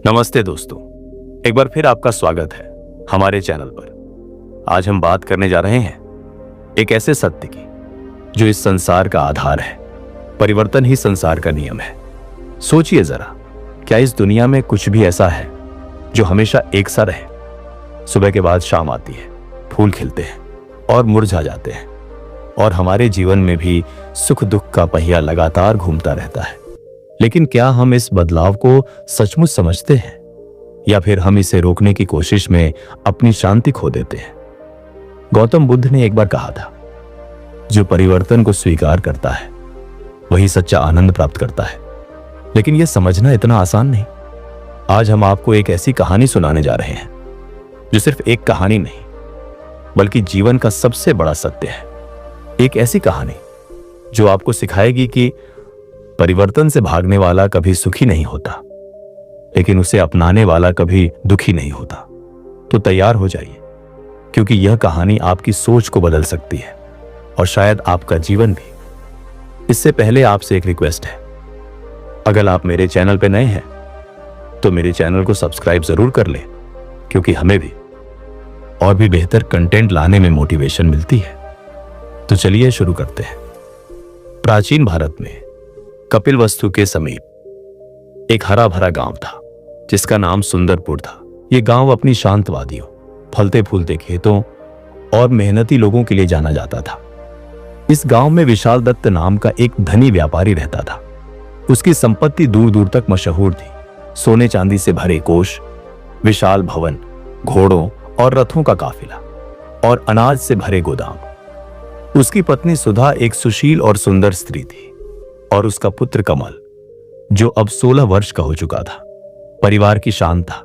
नमस्ते दोस्तों, एक बार फिर आपका स्वागत है हमारे चैनल पर। आज हम बात करने जा रहे हैं एक ऐसे सत्य की जो इस संसार का आधार है। परिवर्तन ही संसार का नियम है। सोचिए जरा, क्या इस दुनिया में कुछ भी ऐसा है जो हमेशा एक सा रहे? सुबह के बाद शाम आती है, फूल खिलते हैं और मुरझा जाते हैं, और हमारे जीवन में भी सुख दुख का पहिया लगातार घूमता रहता है। लेकिन क्या हम इस बदलाव को सचमुच समझते हैं, या फिर हम इसे रोकने की कोशिश में अपनी शांति खो देते हैं? गौतम बुद्ध ने एक बार कहा था, जो परिवर्तन को स्वीकार करता है वही सच्चा आनंद प्राप्त करता है। लेकिन यह समझना इतना आसान नहीं। आज हम आपको एक ऐसी कहानी सुनाने जा रहे हैं जो सिर्फ एक कहानी नहीं, बल्कि जीवन का सबसे बड़ा सत्य है। एक ऐसी कहानी जो आपको सिखाएगी कि परिवर्तन से भागने वाला कभी सुखी नहीं होता, लेकिन उसे अपनाने वाला कभी दुखी नहीं होता। तो तैयार हो जाइए, क्योंकि यह कहानी आपकी सोच को बदल सकती है और शायद आपका जीवन भी। इससे पहले आपसे एक रिक्वेस्ट है, अगर आप मेरे चैनल पर नए हैं तो मेरे चैनल को सब्सक्राइब जरूर कर लें, क्योंकि हमें भी और भी बेहतर कंटेंट लाने में मोटिवेशन मिलती है। तो चलिए शुरू करते हैं। प्राचीन भारत में कपिलवस्तु के समीप एक हरा भरा गांव था, जिसका नाम सुंदरपुर था। यह गांव अपनी शांत वादियों, फलते फूलते खेतों और मेहनती लोगों के लिए जाना जाता था। इस गांव में विशाल दत्त नाम का एक धनी व्यापारी रहता था। उसकी संपत्ति दूर दूर तक मशहूर थी। सोने चांदी से भरे कोष, विशाल भवन, घोड़ों और रथों का काफिला और अनाज से भरे गोदाम। उसकी पत्नी सुधा एक सुशील और सुंदर स्त्री थी, और उसका पुत्र कमल, जो अब 16 वर्ष का हो चुका था, परिवार की शान था।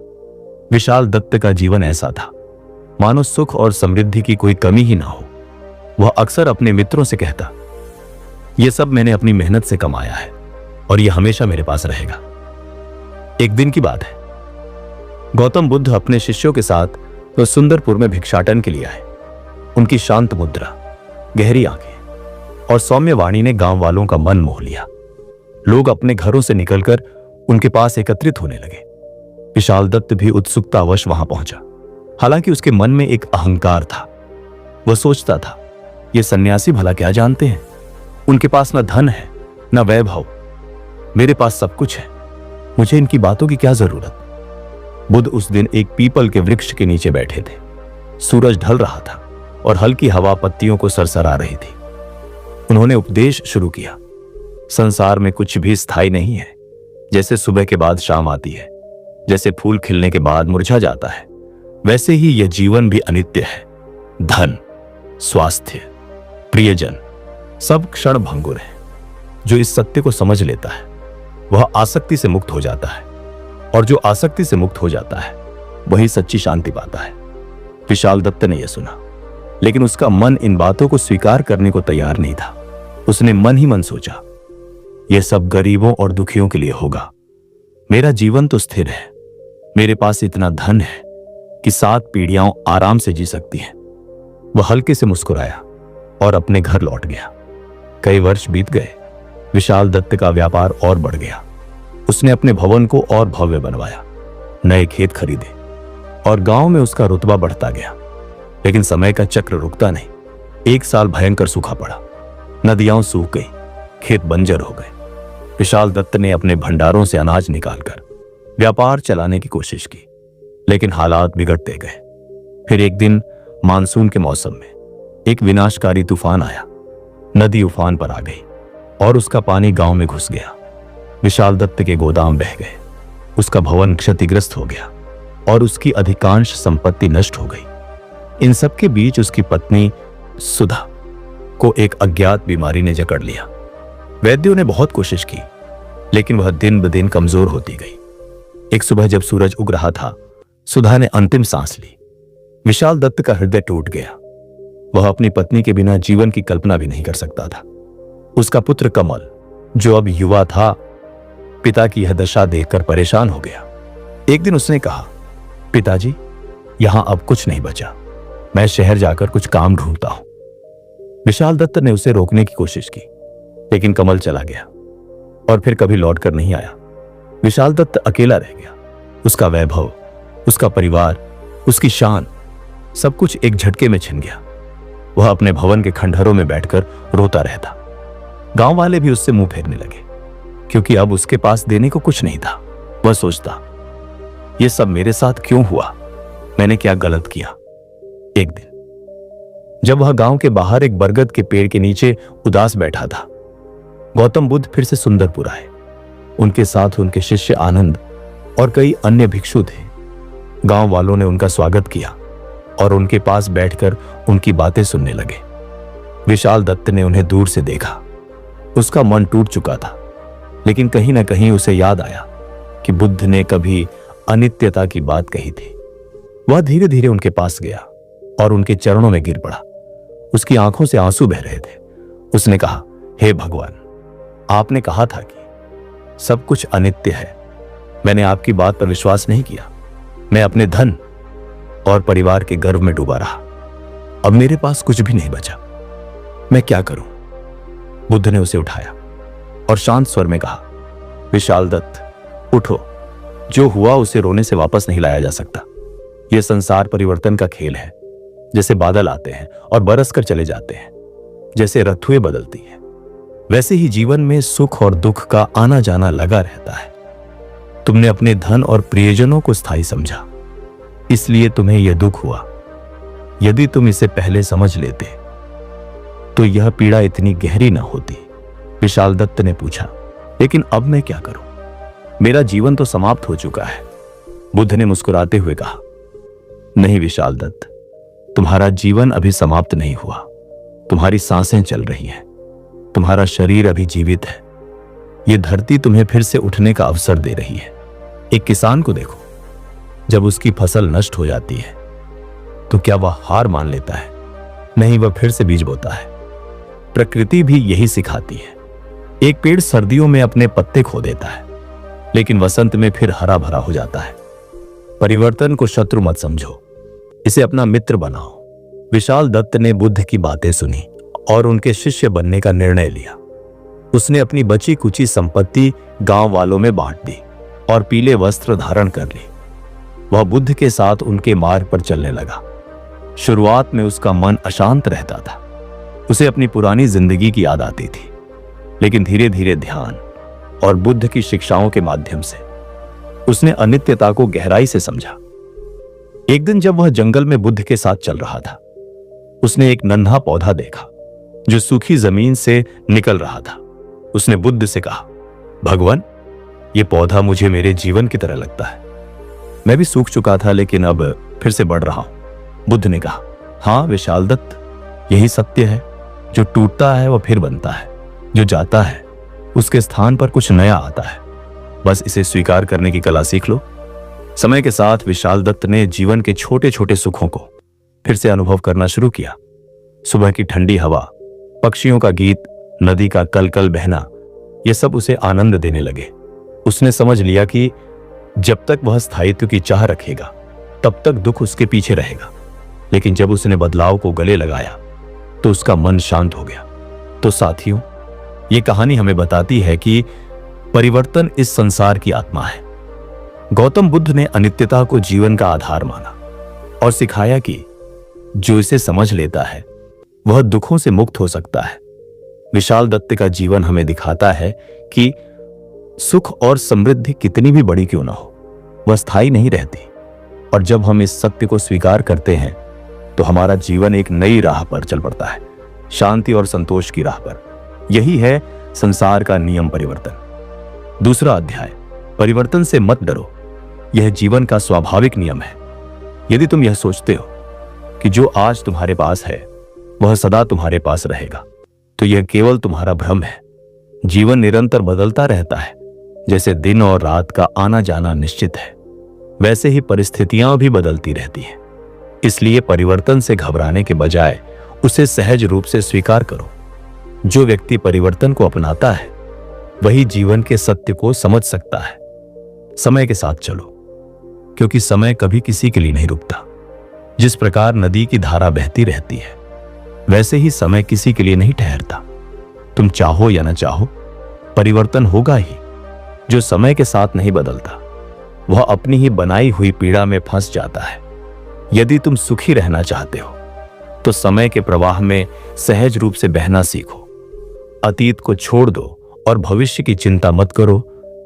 विशाल दत्त का जीवन ऐसा था मानो सुख और समृद्धि की कोई कमी ही ना हो। वह अक्सर अपने मित्रों से कहता, यह सब मैंने अपनी मेहनत से कमाया है और यह हमेशा मेरे पास रहेगा। एक दिन की बात है, गौतम बुद्ध अपने शिष्यों के साथ तो सुंदरपुर में भिक्षाटन के लिए आए। उनकी शांत मुद्रा, गहरी आंखें और सौम्य वाणी ने गांव वालों का मन मोह लिया। लोग अपने घरों से निकलकर उनके पास एकत्रित होने लगे। विशाल दत्त भी उत्सुकतावश वहां पहुंचा। हालांकि उसके मन में एक अहंकार था। वह सोचता था, ये सन्यासी भला क्या जानते हैं? उनके पास न धन है न वैभव, मेरे पास सब कुछ है। मुझे इनकी बातों की क्या जरूरत? बुद्ध उस दिन एक पीपल के वृक्ष के नीचे बैठे थे। सूरज ढल रहा था और हल्की हवा पत्तियों को सरसरा रही थी। उन्होंने उपदेश शुरू किया, संसार में कुछ भी स्थायी नहीं है। जैसे सुबह के बाद शाम आती है, जैसे फूल खिलने के बाद मुरझा जाता है, वैसे ही यह जीवन भी अनित्य है। धन, स्वास्थ्य, प्रियजन सब क्षण भंगुर है। जो इस सत्य को समझ लेता है वह आसक्ति से मुक्त हो जाता है, और जो आसक्ति से मुक्त हो जाता है वही सच्ची शांति पाता है। विशाल दत्त ने यह सुना, लेकिन उसका मन इन बातों को स्वीकार करने को तैयार नहीं था। उसने मन ही मन सोचा, यह सब गरीबों और दुखियों के लिए होगा। मेरा जीवन तो स्थिर है। मेरे पास इतना धन है कि 7 पीढ़ियां आराम से जी सकती हैं। वह हल्के से मुस्कुराया और अपने घर लौट गया। कई वर्ष बीत गए। विशाल दत्त का व्यापार और बढ़ गया। उसने अपने भवन को और भव्य बनवाया, नए खेत खरीदे और गांव में उसका रुतबा बढ़ता गया। लेकिन समय का चक्र रुकता नहीं। एक साल भयंकर सूखा पड़ा। नदियां सूख गई, खेत बंजर हो गए। विशाल दत्त ने अपने भंडारों से अनाज निकालकर व्यापार चलाने की कोशिश की, लेकिन हालात बिगड़ते गए। फिर एक दिन मानसून के मौसम में एक विनाशकारी तूफान आया। नदी उफान पर आ गई और उसका पानी गांव में घुस गया। विशाल दत्त के गोदाम बह गए। उसका भवन क्षतिग्रस्त हो गया और उसकी अधिकांश संपत्ति नष्ट हो गई। इन सब के बीच उसकी पत्नी सुधा को एक अज्ञात बीमारी ने जकड़ लिया। वैद्यों ने बहुत कोशिश की, लेकिन वह दिन ब दिन कमजोर होती गई। एक सुबह जब सूरज उग रहा था, सुधा ने अंतिम सांस ली। विशाल दत्त का हृदय टूट गया। वह अपनी पत्नी के बिना जीवन की कल्पना भी नहीं कर सकता था। उसका पुत्र कमल, जो अब युवा था, पिता की यह दशा देखकर परेशान हो गया। एक दिन उसने कहा, पिताजी, यहां अब कुछ नहीं बचा। मैं शहर जाकर कुछ काम ढूंढता हूं। विशाल दत्त ने उसे रोकने की कोशिश की, लेकिन कमल चला गया और फिर कभी लौटकर नहीं आया। विशाल दत्त अकेला रह गया। उसका वैभव, उसका परिवार, उसकी शान, सब कुछ एक झटके में छिन गया। वह अपने भवन के खंडहरों में बैठकर रोता रहता। गांव वाले भी उससे मुंह फेरने लगे, क्योंकि अब उसके पास देने को कुछ नहीं था। वह सोचता, यह सब मेरे साथ क्यों हुआ? मैंने क्या गलत किया? एक दिन जब वह गांव के बाहर एक बरगद के पेड़ के नीचे उदास बैठा था, गौतम बुद्ध फिर से सुंदरपुर आए। उनके साथ उनके शिष्य आनंद और कई अन्य भिक्षु थे। गांव वालों ने उनका स्वागत किया और उनके पास बैठकर उनकी बातें सुनने लगे। विशाल दत्त ने उन्हें दूर से देखा। उसका मन टूट चुका था, लेकिन कहीं ना कहीं उसे याद आया कि बुद्ध ने कभी अनित्यता की बात कही थी। वह धीरे धीरे उनके पास गया और उनके चरणों में गिर पड़ा। उसकी आंखों से आंसू बह रहे थे। उसने कहा, हे भगवान, आपने कहा था कि सब कुछ अनित्य है। मैंने आपकी बात पर विश्वास नहीं किया। मैं अपने धन और परिवार के गर्व में डूबा रहा। अब मेरे पास कुछ भी नहीं बचा। मैं क्या करूं? बुद्ध ने उसे उठाया और शांत स्वर में कहा, विशाल दत्त, उठो। जो हुआ उसे रोने से वापस नहीं लाया जा सकता। यह संसार परिवर्तन का खेल है। जैसे बादल आते हैं और बरस कर चले जाते हैं, जैसे ऋतुएं बदलती हैं, वैसे ही जीवन में सुख और दुख का आना जाना लगा रहता है। तुमने अपने धन और प्रियजनों को स्थायी समझा, इसलिए तुम्हें यह दुख हुआ। यदि तुम इसे पहले समझ लेते तो यह पीड़ा इतनी गहरी न होती। विशाल दत्त ने पूछा, लेकिन अब मैं क्या करूं? मेरा जीवन तो समाप्त हो चुका है। बुद्ध ने मुस्कुराते हुए कहा, नहीं विशाल दत्त, तुम्हारा जीवन अभी समाप्त नहीं हुआ। तुम्हारी सांसें चल रही हैं, तुम्हारा शरीर अभी जीवित है। यह धरती तुम्हें फिर से उठने का अवसर दे रही है। एक किसान को देखो, जब उसकी फसल नष्ट हो जाती है तो क्या वह हार मान लेता है? नहीं, वह फिर से बीज बोता है। प्रकृति भी यही सिखाती है। एक पेड़ सर्दियों में अपने पत्ते खो देता है, लेकिन वसंत में फिर हरा भरा हो जाता है। परिवर्तन को शत्रु मत समझो, इसे अपना मित्र बनाओ। विशाल दत्त ने बुद्ध की बातें सुनी और उनके शिष्य बनने का निर्णय लिया। उसने अपनी बची कुची संपत्ति गांव वालों में बांट दी और पीले वस्त्र धारण कर ली। वह बुद्ध के साथ उनके मार्ग पर चलने लगा। शुरुआत में उसका मन अशांत रहता था। उसे अपनी पुरानी जिंदगी की याद आती थी, लेकिन धीरे धीरे ध्यान और बुद्ध की शिक्षाओं के माध्यम से उसने अनित्यता को गहराई से समझा। एक दिन जब वह जंगल में बुद्ध के साथ चल रहा था, उसने एक नन्हा पौधा देखा जो सूखी जमीन से निकल रहा था। उसने बुद्ध से कहा, भगवान, यह पौधा मुझे मेरे जीवन की तरह लगता है। मैं भी सूख चुका था, लेकिन अब फिर से बढ़ रहा हूं। बुद्ध ने कहा, हां विशाल दत्त, यही सत्य है। जो टूटता है वह फिर बनता है, जो जाता है उसके स्थान पर कुछ नया आता है। बस इसे स्वीकार करने की कला सीख लो। समय के साथ विशाल दत्त ने जीवन के छोटे छोटे सुखों को फिर से अनुभव करना शुरू किया। सुबह की ठंडी हवा, पक्षियों का गीत, नदी का कलकल बहना, यह सब उसे आनंद देने लगे। उसने समझ लिया कि जब तक वह स्थायित्व की चाह रखेगा तब तक दुख उसके पीछे रहेगा, लेकिन जब उसने बदलाव को गले लगाया तो उसका मन शांत हो गया। तो साथियों, ये कहानी हमें बताती है कि परिवर्तन इस संसार की आत्मा है। गौतम बुद्ध ने अनित्यता को जीवन का आधार माना और सिखाया कि जो इसे समझ लेता है वह दुखों से मुक्त हो सकता है। विशाल दत्त का जीवन हमें दिखाता है कि सुख और समृद्धि कितनी भी बड़ी क्यों ना हो, वह स्थायी नहीं रहती। और जब हम इस सत्य को स्वीकार करते हैं तो हमारा जीवन एक नई राह पर चल पड़ता है, शांति और संतोष की राह पर। यही है संसार का नियम परिवर्तन। दूसरा अध्याय, परिवर्तन से मत डरो, यह जीवन का स्वाभाविक नियम है। यदि तुम यह सोचते हो कि जो आज तुम्हारे पास है वह सदा तुम्हारे पास रहेगा, तो यह केवल तुम्हारा भ्रम है। जीवन निरंतर बदलता रहता है। जैसे दिन और रात का आना जाना निश्चित है, वैसे ही परिस्थितियां भी बदलती रहती हैं। इसलिए परिवर्तन से घबराने के बजाय उसे सहज रूप से स्वीकार करो। जो व्यक्ति परिवर्तन को अपनाता है वही जीवन के सत्य को समझ सकता है। समय के साथ चलो, क्योंकि समय कभी किसी के लिए नहीं रुकता। जिस प्रकार नदी की धारा बहती रहती है, वैसे ही समय किसी के लिए नहीं ठहरता। तुम चाहो या न चाहो, परिवर्तन होगा ही। जो समय के साथ नहीं बदलता वह अपनी ही बनाई हुई पीड़ा में फंस जाता है। यदि तुम सुखी रहना चाहते हो तो समय के प्रवाह में सहज रूप से बहना सीखो। अतीत को छोड़ दो और भविष्य की चिंता मत करो,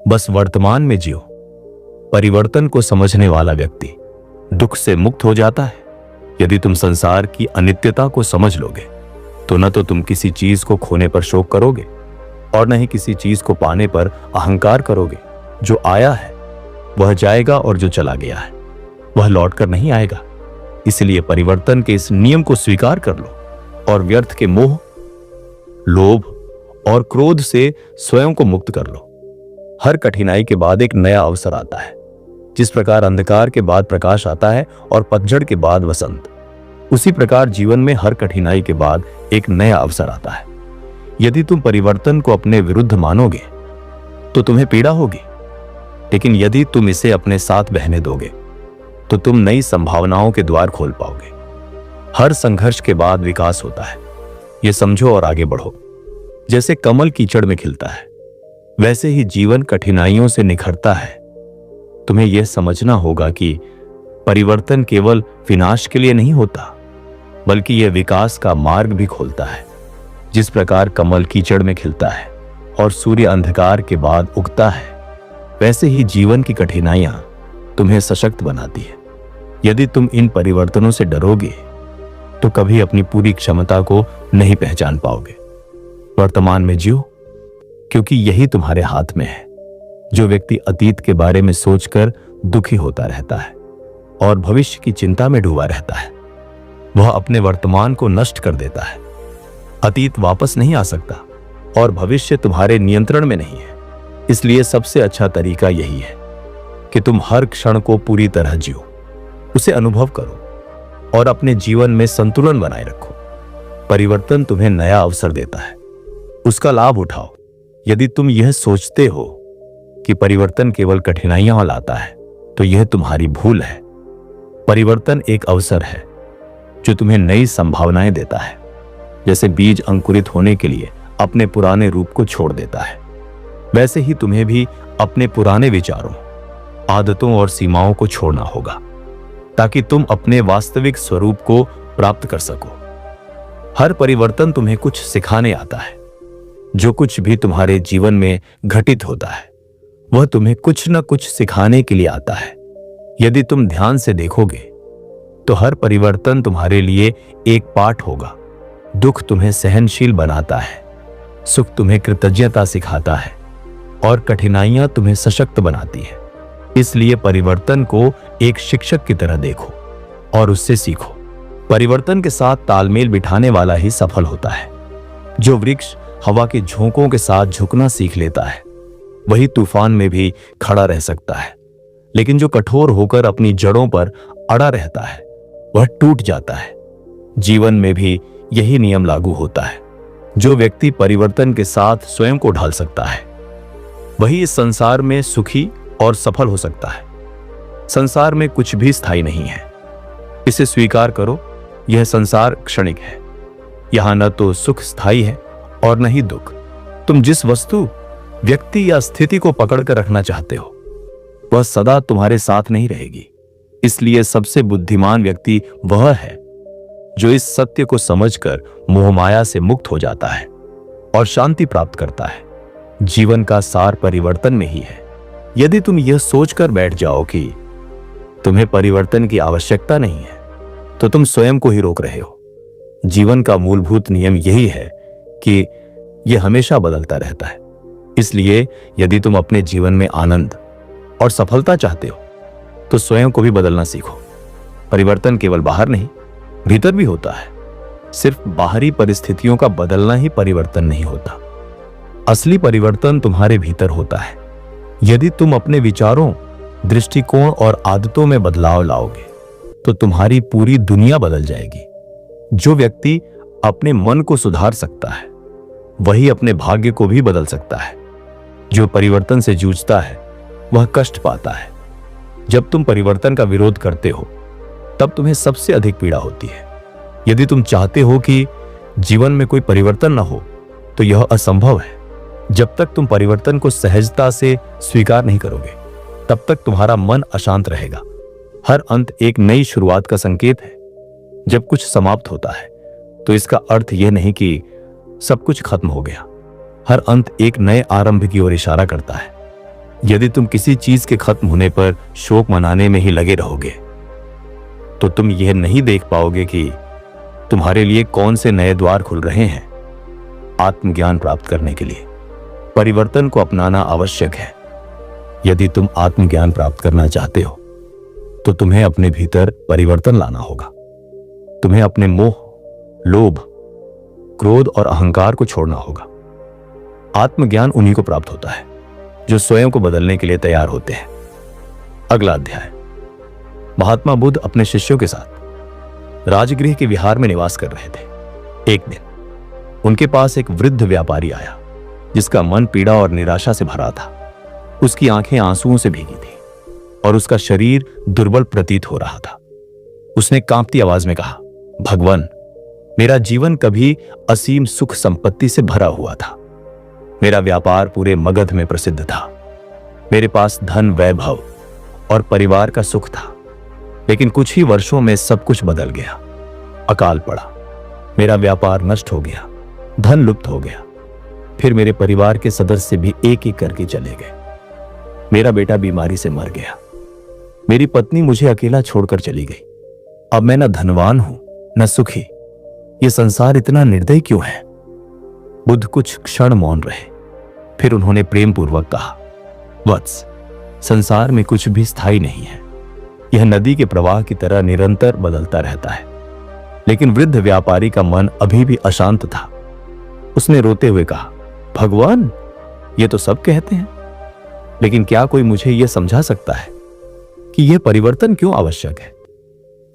बस वर्तमान में जियो। परिवर्तन को समझने वाला व्यक्ति दुख से मुक्त हो जाता है। यदि तुम संसार की अनित्यता को समझ लोगे तो न तो तुम किसी चीज को खोने पर शोक करोगे और न ही किसी चीज को पाने पर अहंकार करोगे। जो आया है वह जाएगा और जो चला गया है वह लौटकर नहीं आएगा। इसलिए परिवर्तन के इस नियम को स्वीकार कर लो और व्यर्थ के मोह, लोभ और क्रोध से स्वयं को मुक्त कर लो। हर कठिनाई के बाद एक नया अवसर आता है। जिस प्रकार अंधकार के बाद प्रकाश आता है और पतझड़ के बाद वसंत, उसी प्रकार जीवन में हर कठिनाई के बाद एक नया अवसर आता है। यदि तुम परिवर्तन को अपने विरुद्ध मानोगे तो तुम्हें पीड़ा होगी, लेकिन यदि तुम इसे अपने साथ बहने दोगे तो तुम नई संभावनाओं के द्वार खोल पाओगे। हर संघर्ष के बाद विकास होता है, यह समझो और आगे बढ़ो। जैसे कमल कीचड़ में खिलता है, वैसे ही जीवन कठिनाइयों से निखरता है। तुम्हें यह समझना होगा कि परिवर्तन केवल विनाश के लिए नहीं होता, बल्कि यह विकास का मार्ग भी खोलता है। जिस प्रकार कमल कीचड़ में खिलता है और सूर्य अंधकार के बाद उगता है, वैसे ही जीवन की कठिनाइयां तुम्हें सशक्त बनाती है। यदि तुम इन परिवर्तनों से डरोगे तो कभी अपनी पूरी क्षमता को नहीं पहचान पाओगे। वर्तमान में जियो, क्योंकि यही तुम्हारे हाथ में है। जो व्यक्ति अतीत के बारे में सोचकर दुखी होता रहता है और भविष्य की चिंता में डूबा रहता है, वह अपने वर्तमान को नष्ट कर देता है। अतीत वापस नहीं आ सकता और भविष्य तुम्हारे नियंत्रण में नहीं है। इसलिए सबसे अच्छा तरीका यही है कि तुम हर क्षण को पूरी तरह जियो, उसे अनुभव करो और अपने जीवन में संतुलन बनाए रखो। परिवर्तन तुम्हें नया अवसर देता है, उसका लाभ उठाओ। यदि तुम यह सोचते हो कि परिवर्तन केवल कठिनाइयां लाता है तो यह तुम्हारी भूल है। परिवर्तन एक अवसर है जो तुम्हें नई संभावनाएं देता है। जैसे बीज अंकुरित होने के लिए अपने पुराने रूप को छोड़ देता है, वैसे ही तुम्हें भी अपने पुराने विचारों, आदतों और सीमाओं को छोड़ना होगा ताकि तुम अपने वास्तविक स्वरूप को प्राप्त कर सको। हर परिवर्तन तुम्हें कुछ सिखाने आता है। जो कुछ भी तुम्हारे जीवन में घटित होता है वह तुम्हें कुछ न कुछ सिखाने के लिए आता है। यदि तुम ध्यान से देखोगे तो हर परिवर्तन तुम्हारे लिए एक पाठ होगा। दुख तुम्हें सहनशील बनाता है, सुख तुम्हें कृतज्ञता सिखाता है और कठिनाइयां तुम्हें सशक्त बनाती है। इसलिए परिवर्तन को एक शिक्षक की तरह देखो और उससे सीखो। परिवर्तन के साथ तालमेल बिठाने वाला ही सफल होता है। जो वृक्ष हवा के झोंकों के साथ झुकना सीख लेता है वही तूफान में भी खड़ा रह सकता है, लेकिन जो कठोर होकर अपनी जड़ों पर अड़ा रहता है वह टूट जाता है। जीवन में भी यही नियम लागू होता है। जो व्यक्ति परिवर्तन के साथ स्वयं को ढाल सकता है वही इस संसार में सुखी और सफल हो सकता है। संसार में कुछ भी स्थायी नहीं है, इसे स्वीकार करो। यह संसार क्षणिक है। यहां न तो सुख स्थायी है और न ही दुख। तुम जिस वस्तु, व्यक्ति या स्थिति को पकड़कर रखना चाहते हो वह सदा तुम्हारे साथ नहीं रहेगी। इसलिए सबसे बुद्धिमान व्यक्ति वह है जो इस सत्य को समझकर मोहमाया से मुक्त हो जाता है और शांति प्राप्त करता है। जीवन का सार परिवर्तन में ही है। यदि तुम यह सोचकर बैठ जाओ कि तुम्हें परिवर्तन की आवश्यकता नहीं है तो तुम स्वयं को ही रोक रहे हो। जीवन का मूलभूत नियम यही है कि यह हमेशा बदलता रहता है। इसलिए यदि तुम अपने जीवन में आनंद और सफलता चाहते हो तो स्वयं को भी बदलना सीखो। परिवर्तन केवल बाहर नहीं, भीतर भी होता है। सिर्फ बाहरी परिस्थितियों का बदलना ही परिवर्तन नहीं होता। असली परिवर्तन तुम्हारे भीतर होता है। यदि तुम अपने विचारों, दृष्टिकोण और आदतों में बदलाव लाओगे तो तुम्हारी पूरी दुनिया बदल जाएगी। जो व्यक्ति अपने मन को सुधार सकता है वही अपने भाग्य को भी बदल सकता है। जो परिवर्तन से जूझता है वह कष्ट पाता है। जब तुम परिवर्तन का विरोध करते हो तब तुम्हें सबसे अधिक पीड़ा होती है। यदि तुम चाहते हो कि जीवन में कोई परिवर्तन न हो तो यह असंभव है। जब तक तुम परिवर्तन को सहजता से स्वीकार नहीं करोगे तब तक तुम्हारा मन अशांत रहेगा। हर अंत एक नई शुरुआत का संकेत है। जब कुछ समाप्त होता है तो इसका अर्थ यह नहीं कि सब कुछ खत्म हो गया। हर अंत एक नए आरंभ की ओर इशारा करता है। यदि तुम किसी चीज के खत्म होने पर शोक मनाने में ही लगे रहोगे तो तुम यह नहीं देख पाओगे कि तुम्हारे लिए कौन से नए द्वार खुल रहे हैं। आत्मज्ञान प्राप्त करने के लिए परिवर्तन को अपनाना आवश्यक है। यदि तुम आत्मज्ञान प्राप्त करना चाहते हो तो तुम्हें अपने भीतर परिवर्तन लाना होगा। तुम्हें अपने मोह, लोभ, क्रोध और अहंकार को छोड़ना होगा। आत्मज्ञान उन्हीं को प्राप्त होता है जो स्वयं को बदलने के लिए तैयार होते हैं। अगला अध्याय। महात्मा बुद्ध अपने शिष्यों के साथ राजगृह के विहार में निवास कर रहे थे। एक दिन उनके पास एक वृद्ध व्यापारी आया जिसका मन पीड़ा और निराशा से भरा था। उसकी आंखें आंसुओं से भीगी थी और उसका शरीर दुर्बल प्रतीत हो रहा था। उसने कांपती आवाज में कहा, भगवान, मेरा जीवन कभी असीम सुख संपत्ति से भरा हुआ था। मेरा व्यापार पूरे मगध में प्रसिद्ध था। मेरे पास धन, वैभव और परिवार का सुख था। लेकिन कुछ ही वर्षों में सब कुछ बदल गया। अकाल पड़ा, मेरा व्यापार नष्ट हो गया, धन लुप्त हो गया। फिर मेरे परिवार के सदस्य भी एक एक करके चले गए। मेरा बेटा बीमारी से मर गया। मेरी पत्नी मुझे अकेला छोड़कर चली गई। अब मैं न धनवान हूं न सुखी। ये संसार इतना निर्दयी क्यों है? बुद्ध कुछ क्षण मौन रहे। फिर उन्होंने प्रेम पूर्वक कहा, वत्स, संसार में कुछ भी स्थायी नहीं है। यह नदी के प्रवाह की तरह निरंतर बदलता रहता है। लेकिन वृद्ध व्यापारी का मन अभी भी अशांत था। उसने रोते हुए कहा, भगवान, ये तो सब कहते हैं, लेकिन क्या कोई मुझे यह समझा सकता है कि यह परिवर्तन क्यों आवश्यक है?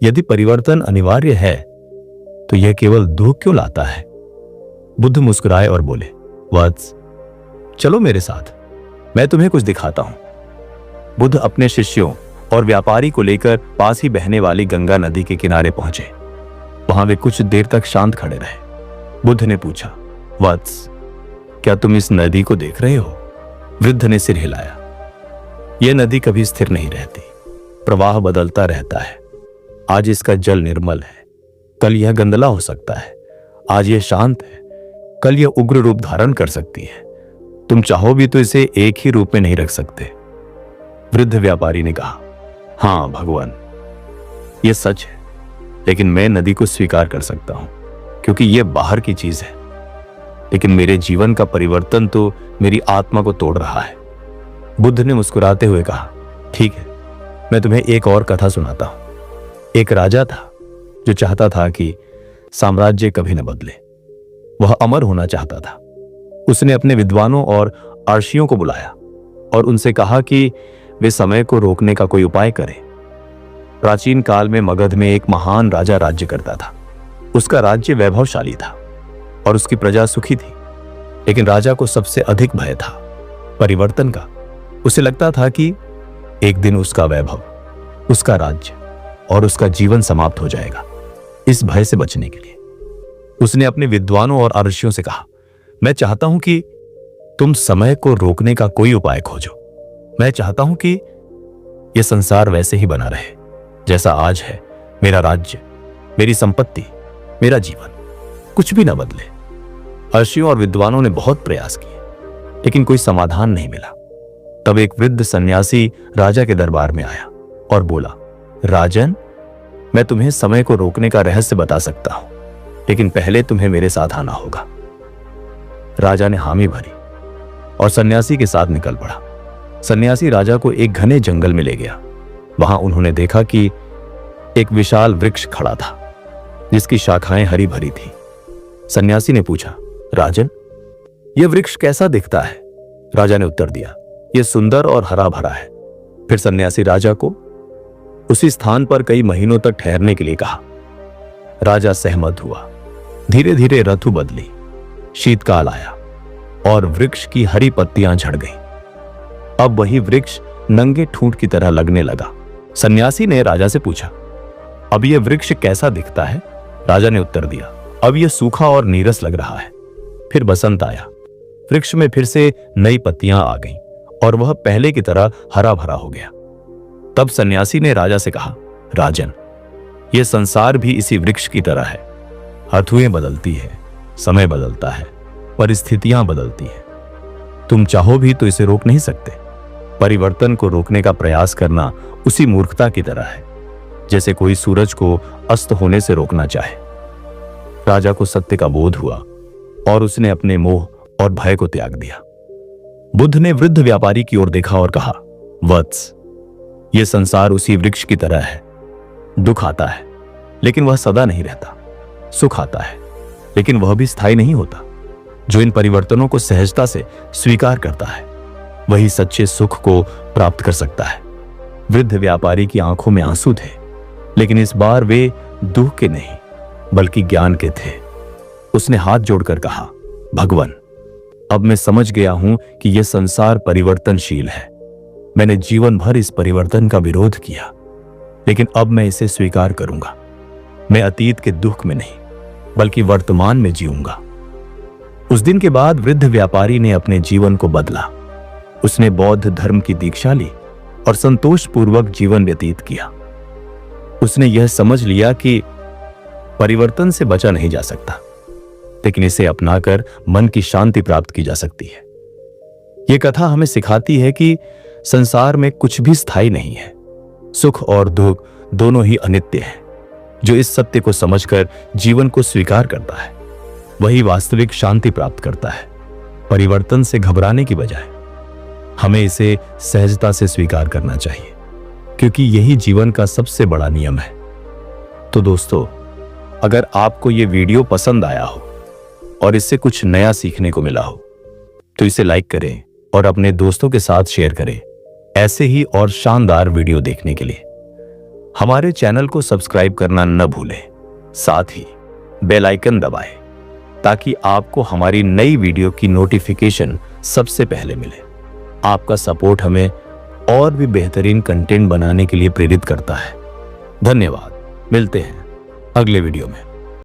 यदि परिवर्तन अनिवार्य है तो यह केवल दुख क्यों लाता है? बुद्ध मुस्कुराए और बोले, वत्स, चलो मेरे साथ, मैं तुम्हें कुछ दिखाता हूं। बुद्ध अपने शिष्यों और व्यापारी को लेकर पास ही बहने वाली गंगा नदी के किनारे पहुंचे। वहां वे कुछ देर तक शांत खड़े रहे। बुद्ध ने पूछा, वत्स, क्या तुम इस नदी को देख रहे हो? वृद्ध ने सिर हिलाया। यह नदी कभी स्थिर नहीं रहती, प्रवाह बदलता रहता है। आज इसका जल निर्मल है, कल यह गंदला हो सकता है। आज यह शांत है, कल यह उग्र रूप धारण कर सकती है। तुम चाहो भी तो इसे एक ही रूप में नहीं रख सकते। वृद्ध व्यापारी ने कहा, हां भगवान, यह सच है, लेकिन मैं नदी को स्वीकार कर सकता हूं क्योंकि यह बाहर की चीज है। लेकिन मेरे जीवन का परिवर्तन तो मेरी आत्मा को तोड़ रहा है। बुद्ध ने मुस्कुराते हुए कहा, ठीक है, मैं तुम्हें एक और कथा सुनाता हूं। एक राजा था जो चाहता था कि साम्राज्य कभी न बदले। वह अमर होना चाहता था। उसने अपने विद्वानों और अर्षियों को बुलाया और उनसे कहा कि वे समय को रोकने का कोई उपाय करें। प्राचीन काल में मगध में एक महान राजा राज्य करता था। उसका राज्य वैभवशाली था और उसकी प्रजा सुखी थी। लेकिन राजा को सबसे अधिक भय था परिवर्तन का। उसे लगता था कि एक दिन उसका वैभव, उसका राज्य और उसका जीवन समाप्त हो जाएगा। इस भय से बचने के लिए उसने अपने विद्वानों और अर्षियों से कहा, मैं चाहता हूं कि तुम समय को रोकने का कोई उपाय खोजो। मैं चाहता हूं कि यह संसार वैसे ही बना रहे जैसा आज है। मेरा राज्य, मेरी संपत्ति, मेरा जीवन, कुछ भी न बदले। अर्षियों और विद्वानों ने बहुत प्रयास किए लेकिन कोई समाधान नहीं मिला। तब एक वृद्ध सन्यासी राजा के दरबार में आया और बोला, राजन, मैं तुम्हें समय को रोकने का रहस्य बता सकता हूं, लेकिन पहले तुम्हें मेरे साथ आना होगा। राजा ने हामी भरी और सन्यासी के साथ निकल पड़ा। सन्यासी राजा को एक घने जंगल में ले गया। वहां उन्होंने देखा कि एक विशाल वृक्ष खड़ा था जिसकी शाखाएं हरी भरी थी। सन्यासी ने पूछा, राजन, यह वृक्ष कैसा दिखता है? राजा ने उत्तर दिया, यह सुंदर और हरा भरा है। फिर सन्यासी राजा को उसी स्थान पर कई महीनों तक ठहरने के लिए कहा। राजा सहमत हुआ। धीरे धीरे ऋतु बदली। शीतकाल आया और वृक्ष की हरी पत्तियां झड़ गईं। अब वही वृक्ष नंगे ठूंठ की तरह लगने लगा। सन्यासी ने राजा से पूछा, अब यह वृक्ष कैसा दिखता है? राजा ने उत्तर दिया, अब यह सूखा और नीरस लग रहा है। फिर बसंत आया। वृक्ष में फिर से नई पत्तियां आ गईं और वह पहले की तरह हरा भरा हो गया। तब सन्यासी ने राजा से कहा, राजन, यह संसार भी इसी वृक्ष की तरह है। ऋतुएं बदलती है, समय बदलता है, परिस्थितियां बदलती हैं। तुम चाहो भी तो इसे रोक नहीं सकते। परिवर्तन को रोकने का प्रयास करना उसी मूर्खता की तरह है जैसे कोई सूरज को अस्त होने से रोकना चाहे। राजा को सत्य का बोध हुआ और उसने अपने मोह और भय को त्याग दिया। बुद्ध ने वृद्ध व्यापारी की ओर देखा और कहा, वत्स, यह संसार उसी वृक्ष की तरह है। दुख आता है लेकिन वह सदा नहीं रहता। सुख आता है लेकिन वह भी स्थायी नहीं होता। जो इन परिवर्तनों को सहजता से स्वीकार करता है वही सच्चे सुख को प्राप्त कर सकता है। वृद्ध व्यापारी की आंखों में आंसू थे, लेकिन इस बार वे दुख के नहीं बल्कि ज्ञान के थे। उसने हाथ जोड़कर कहा, भगवान, अब मैं समझ गया हूं कि यह संसार परिवर्तनशील है। मैंने जीवन भर इस परिवर्तन का विरोध किया, लेकिन अब मैं इसे स्वीकार करूंगा। मैं अतीत के दुख में नहीं बल्कि वर्तमान में जीऊंगा। उस दिन के बाद वृद्ध व्यापारी ने अपने जीवन को बदला। उसने बौद्ध धर्म की दीक्षा ली और संतोषपूर्वक जीवन व्यतीत किया। उसने यह समझ लिया कि परिवर्तन से बचा नहीं जा सकता, लेकिन इसे अपनाकर मन की शांति प्राप्त की जा सकती है। यह कथा हमें सिखाती है कि संसार में कुछ भी स्थायी नहीं है। सुख और दुख दोनों ही अनित्य हैं। जो इस सत्य को समझकर जीवन को स्वीकार करता है वही वास्तविक शांति प्राप्त करता है। परिवर्तन से घबराने की बजाय हमें इसे सहजता से स्वीकार करना चाहिए, क्योंकि यही जीवन का सबसे बड़ा नियम है। तो दोस्तों, अगर आपको ये वीडियो पसंद आया हो और इससे कुछ नया सीखने को मिला हो तो इसे लाइक करें और अपने दोस्तों के साथ शेयर करें। ऐसे ही और शानदार वीडियो देखने के लिए हमारे चैनल को सब्सक्राइब करना न भूलें। साथ ही बेल आइकन दबाएं ताकि आपको हमारी नई वीडियो की नोटिफिकेशन सबसे पहले मिले। आपका सपोर्ट हमें और भी बेहतरीन कंटेंट बनाने के लिए प्रेरित करता है। धन्यवाद। मिलते हैं अगले वीडियो में।